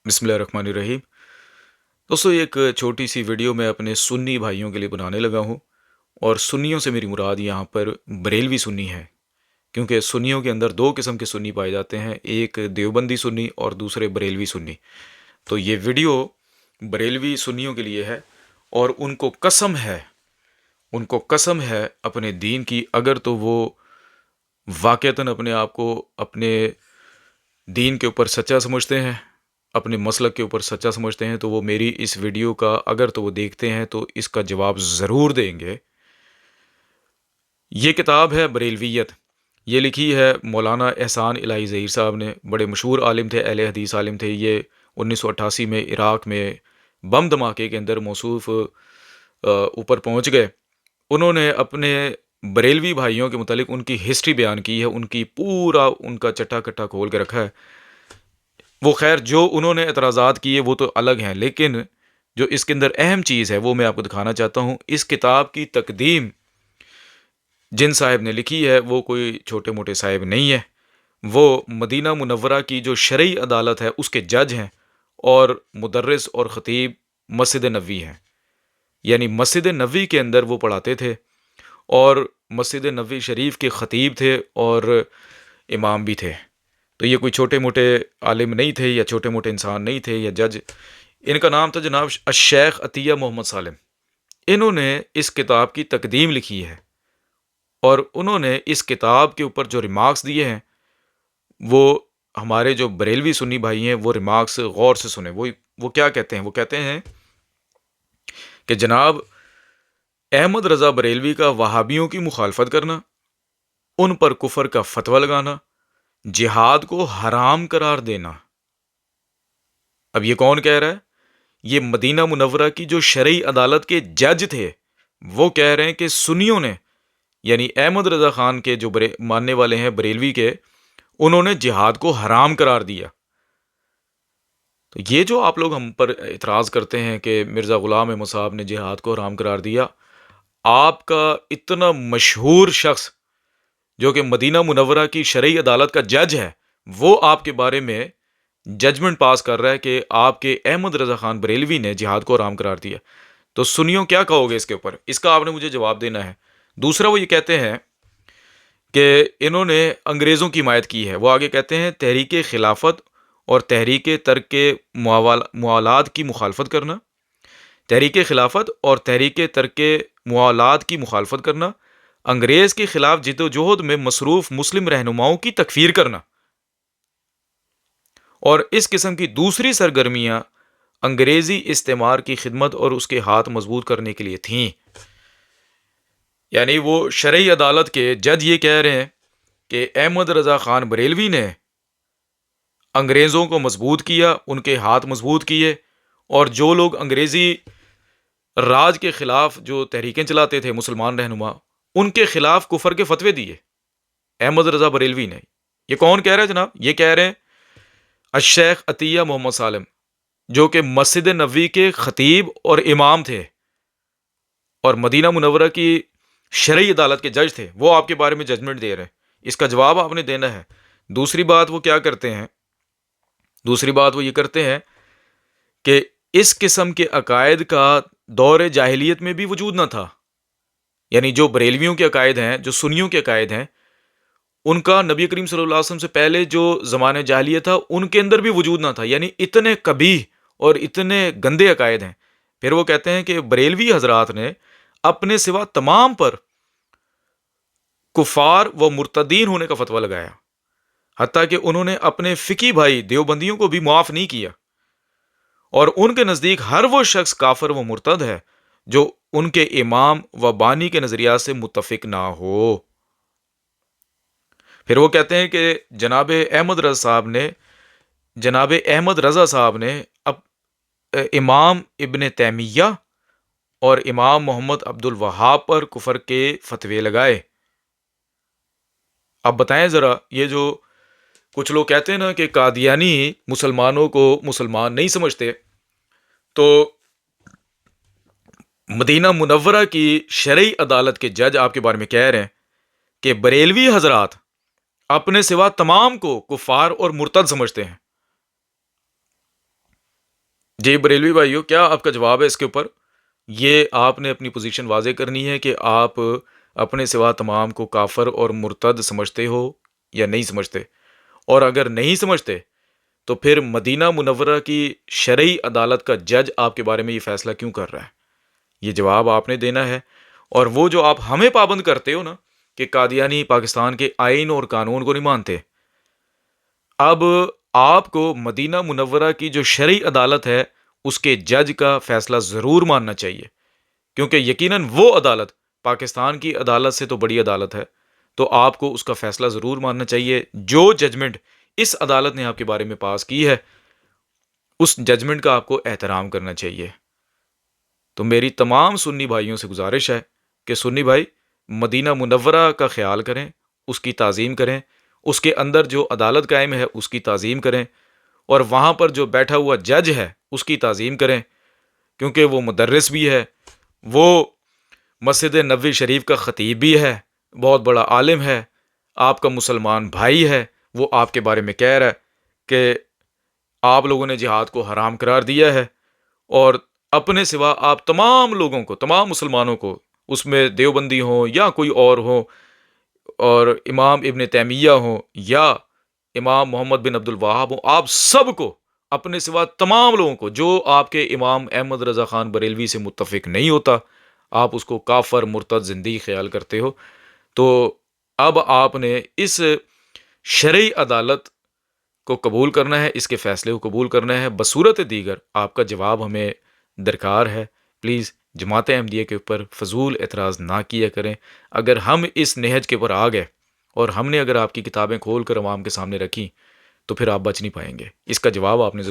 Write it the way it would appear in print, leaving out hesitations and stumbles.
بسم اللہ الرحمن الرحیم۔ دوستو ایک چھوٹی سی ویڈیو میں اپنے سنی بھائیوں کے لیے بنانے لگا ہوں، اور سنیوں سے میری مراد یہاں پر بریلوی سنی ہے، کیونکہ سنیوں کے اندر دو قسم کے سنی پائے جاتے ہیں، ایک دیوبندی سنی اور دوسرے بریلوی سنی۔ تو یہ ویڈیو بریلوی سنیوں کے لیے ہے، اور ان کو قسم ہے اپنے دین کی، اگر تو وہ واقعتاً اپنے آپ کو اپنے دین کے اوپر سچا سمجھتے ہیں، اپنے مسلک کے اوپر سچا سمجھتے ہیں، تو وہ میری اس ویڈیو کا اگر تو وہ دیکھتے ہیں تو اس کا جواب ضرور دیں گے۔ یہ کتاب ہے بریلویت، یہ لکھی ہے مولانا احسان الہی ظہیر صاحب نے، بڑے مشہور عالم تھے، اہل حدیث عالم تھے۔ یہ 1988 میں عراق میں بم دھماکے کے اندر موصوف اوپر پہنچ گئے۔ انہوں نے اپنے بریلوی بھائیوں کے متعلق ان کی ہسٹری بیان کی ہے، ان کی پورا ان کا چٹا کٹا کھول کے رکھا ہے۔ وہ خیر جو انہوں نے اعتراضات کیے وہ تو الگ ہیں، لیکن جو اس کے اندر اہم چیز ہے وہ میں آپ کو دکھانا چاہتا ہوں۔ اس کتاب کی تقدیم جن صاحب نے لکھی ہے وہ کوئی چھوٹے موٹے صاحب نہیں ہے، وہ مدینہ منورہ کی جو شرعی عدالت ہے اس کے جج ہیں، اور مدرس اور خطیب مسجد نبوی ہیں، یعنی مسجد نبوی کے اندر وہ پڑھاتے تھے، اور مسجد نبوی شریف کے خطیب تھے اور امام بھی تھے۔ تو یہ کوئی چھوٹے موٹے عالم نہیں تھے یا چھوٹے موٹے انسان نہیں تھے یا جج۔ ان کا نام تھا جناب الشیخ عطیہ محمد سالم۔ انہوں نے اس کتاب کی تقدیم لکھی ہے، اور انہوں نے اس کتاب کے اوپر جو ریمارکس دیے ہیں، وہ ہمارے جو بریلوی سنی بھائی ہیں وہ ریمارکس غور سے سنیں۔ وہ کیا کہتے ہیں؟ وہ کہتے ہیں کہ جناب احمد رضا بریلوی کا وہابیوں کی مخالفت کرنا، ان پر کفر کا فتویٰ لگانا، جہاد کو حرام قرار دینا۔ اب یہ کون کہہ رہا ہے؟ یہ مدینہ منورہ کی جو شرعی عدالت کے جج تھے، وہ کہہ رہے ہیں کہ سنیوں نے، یعنی احمد رضا خان کے جو ماننے والے ہیں بریلوی کے، انہوں نے جہاد کو حرام قرار دیا۔ تو یہ جو آپ لوگ ہم پر اعتراض کرتے ہیں کہ مرزا غلام احمد صاحب نے جہاد کو حرام قرار دیا، آپ کا اتنا مشہور شخص جو کہ مدینہ منورہ کی شرعی عدالت کا جج ہے، وہ آپ کے بارے میں ججمنٹ پاس کر رہا ہے کہ آپ کے احمد رضا خان بریلوی نے جہاد کو حرام قرار دیا۔ تو سنیوں کیا کہو گے اس کے اوپر؟ اس کا آپ نے مجھے جواب دینا ہے۔ دوسرا وہ یہ کہتے ہیں کہ انہوں نے انگریزوں کی حمایت کی ہے۔ وہ آگے کہتے ہیں تحریک خلافت اور تحریک ترک موالات کی مخالفت کرنا، تحریک خلافت اور تحریک ترک موالات کی مخالفت کرنا، انگریز کے خلاف جد و جہد میں مصروف مسلم رہنماؤں کی تکفیر کرنا، اور اس قسم کی دوسری سرگرمیاں انگریزی استعمار کی خدمت اور اس کے ہاتھ مضبوط کرنے کے لیے تھیں۔ یعنی وہ شرعی عدالت کے جج یہ کہہ رہے ہیں کہ احمد رضا خان بریلوی نے انگریزوں کو مضبوط کیا، ان کے ہاتھ مضبوط کیے، اور جو لوگ انگریزی راج کے خلاف جو تحریکیں چلاتے تھے مسلمان رہنما، ان کے خلاف کفر کے فتوے دیے احمد رضا بریلوی نے۔ یہ کون کہہ رہا ہے جناب؟ یہ کہہ رہے ہیں الشیخ عطیہ محمد سالم، جو کہ مسجد نبوی کے خطیب اور امام تھے، اور مدینہ منورہ کی شرعی عدالت کے جج تھے۔ وہ آپ کے بارے میں ججمنٹ دے رہے ہیں، اس کا جواب آپ نے دینا ہے۔ دوسری بات وہ کیا کرتے ہیں؟ دوسری بات وہ یہ کرتے ہیں کہ اس قسم کے عقائد کا دور جاہلیت میں بھی وجود نہ تھا، یعنی جو بریلویوں کے عقائد ہیں، جو سنیوں کے عقائد ہیں، ان کا نبی کریم صلی اللہ علیہ وسلم سے پہلے جو زمانہ جاہلیت تھا ان کے اندر بھی وجود نہ تھا، یعنی اتنے قبیح اور اتنے گندے عقائد ہیں۔ پھر وہ کہتے ہیں کہ بریلوی حضرات نے اپنے سوا تمام پر کفار و مرتدین ہونے کا فتویٰ لگایا، حتیٰ کہ انہوں نے اپنے فقی بھائی دیوبندیوں کو بھی معاف نہیں کیا، اور ان کے نزدیک ہر وہ شخص کافر و مرتد ہے جو ان کے امام و بانی کے نظریات سے متفق نہ ہو۔ پھر وہ کہتے ہیں کہ جناب احمد رضا صاحب نے امام ابن تیمیہ اور امام محمد عبد الوہاب پر کفر کے فتوے لگائے۔ اب بتائیں ذرا، یہ جو کچھ لوگ کہتے ہیں نا کہ قادیانی مسلمانوں کو مسلمان نہیں سمجھتے، تو مدینہ منورہ کی شرعی عدالت کے جج آپ کے بارے میں کہہ رہے ہیں کہ بریلوی حضرات اپنے سوا تمام کو کفار اور مرتد سمجھتے ہیں۔ جی بریلوی بھائیو، کیا آپ کا جواب ہے اس کے اوپر؟ یہ آپ نے اپنی پوزیشن واضح کرنی ہے کہ آپ اپنے سوا تمام کو کافر اور مرتد سمجھتے ہو یا نہیں سمجھتے، اور اگر نہیں سمجھتے تو پھر مدینہ منورہ کی شرعی عدالت کا جج آپ کے بارے میں یہ فیصلہ کیوں کر رہا ہے؟ یہ جواب آپ نے دینا ہے۔ اور وہ جو آپ ہمیں پابند کرتے ہو نا کہ قادیانی پاکستان کے آئین اور قانون کو نہیں مانتے، اب آپ کو مدینہ منورہ کی جو شرعی عدالت ہے اس کے جج کا فیصلہ ضرور ماننا چاہیے، کیونکہ یقیناً وہ عدالت پاکستان کی عدالت سے تو بڑی عدالت ہے، تو آپ کو اس کا فیصلہ ضرور ماننا چاہیے۔ جو ججمنٹ اس عدالت نے آپ کے بارے میں پاس کی ہے اس ججمنٹ کا آپ کو احترام کرنا چاہیے۔ تو میری تمام سنی بھائیوں سے گزارش ہے کہ سنی بھائی مدینہ منورہ کا خیال کریں، اس کی تعظیم کریں، اس کے اندر جو عدالت قائم ہے اس کی تعظیم کریں، اور وہاں پر جو بیٹھا ہوا جج ہے اس کی تعظیم کریں، کیونکہ وہ مدرس بھی ہے، وہ مسجد نبوی شریف کا خطیب بھی ہے، بہت بڑا عالم ہے، آپ کا مسلمان بھائی ہے۔ وہ آپ کے بارے میں کہہ رہا ہے کہ آپ لوگوں نے جہاد کو حرام قرار دیا ہے، اور اپنے سوا آپ تمام لوگوں کو، تمام مسلمانوں کو، اس میں دیوبندی ہوں یا کوئی اور ہو، اور امام ابن تیمیہ ہوں یا امام محمد بن عبد الوہاب ہوں، آپ سب کو، اپنے سوا تمام لوگوں کو، جو آپ کے امام احمد رضا خان بریلوی سے متفق نہیں ہوتا، آپ اس کو کافر مرتد زندیق خیال کرتے ہو۔ تو اب آپ نے اس شرعی عدالت کو قبول کرنا ہے، اس کے فیصلے کو قبول کرنا ہے، بصورت دیگر آپ کا جواب ہمیں درکار ہے۔ پلیز جماعت احمدیہ کے اوپر فضول اعتراض نہ کیا کریں۔ اگر ہم اس نہج کے اوپر آ گئے اور ہم نے اگر آپ کی کتابیں کھول کر عوام کے سامنے رکھی تو پھر آپ بچ نہیں پائیں گے۔ اس کا جواب آپ نے